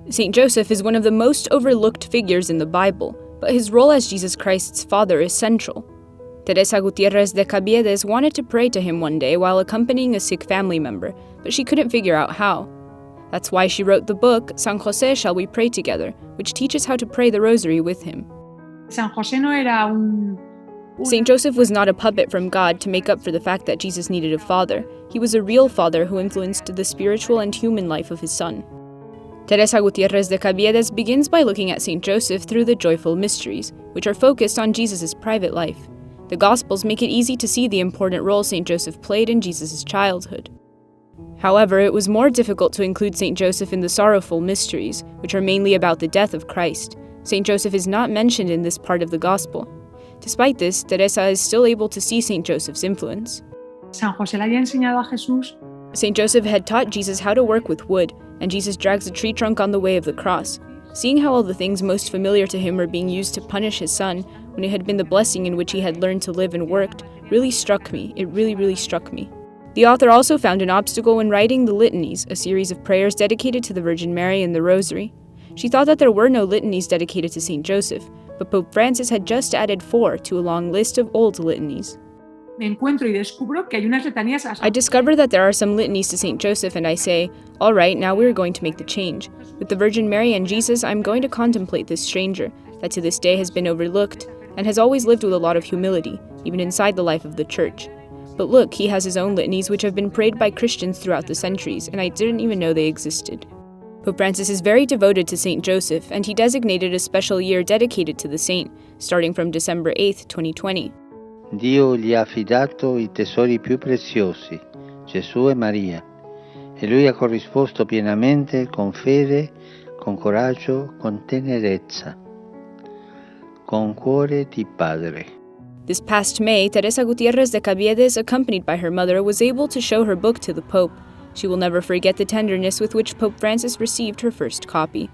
Saint Joseph is one of the most overlooked figures in the Bible, but his role as Jesus Christ's father is central. Teresa Gutierrez de Cabiedes wanted to pray to him one day while accompanying a sick family member, but she couldn't figure out how. That's why she wrote the book, San José Shall We Pray Together, which teaches how to pray the rosary with him. Saint Joseph was not a puppet from God to make up for the fact that Jesus needed a father. He was a real father who influenced the spiritual and human life of his son. Teresa Gutierrez de Cabiedes begins by looking at Saint Joseph through the Joyful Mysteries, which are focused on Jesus' private life. The Gospels make it easy to see the important role Saint Joseph played in Jesus' childhood. However, it was more difficult to include Saint Joseph in the Sorrowful Mysteries, which are mainly about the death of Christ. Saint Joseph is not mentioned in this part of the Gospel. Despite this, Teresa is still able to see Saint Joseph's influence. Saint Joseph had taught Jesus how to work with wood, and Jesus drags a tree trunk on the way of the cross. Seeing how all the things most familiar to him were being used to punish his son, when it had been the blessing in which he had learned to live and worked, really struck me. It really struck me. The author also found an obstacle when writing the Litanies, a series of prayers dedicated to the Virgin Mary and the Rosary. She thought that there were no litanies dedicated to Saint Joseph, but Pope Francis had just added 4 to a long list of old litanies. I discover that there are some litanies to Saint Joseph, and I say, all right, now we're going to make the change. With the Virgin Mary and Jesus, I'm going to contemplate this stranger, that to this day has been overlooked, and has always lived with a lot of humility, even inside the life of the Church. But look, he has his own litanies which have been prayed by Christians throughout the centuries, and I didn't even know they existed. Pope Francis is very devoted to Saint Joseph, and he designated a special year dedicated to the saint, starting from December 8, 2020. Dio gli ha affidato I tesori più preziosi, Gesù e Maria, e lui ha corrisposto pienamente con fede, con coraggio, con tenerezza, con cuore di padre. This past May, Teresa Gutierrez de Cabiedes, accompanied by her mother, was able to show her book to the Pope. She will never forget the tenderness with which Pope Francis received her first copy.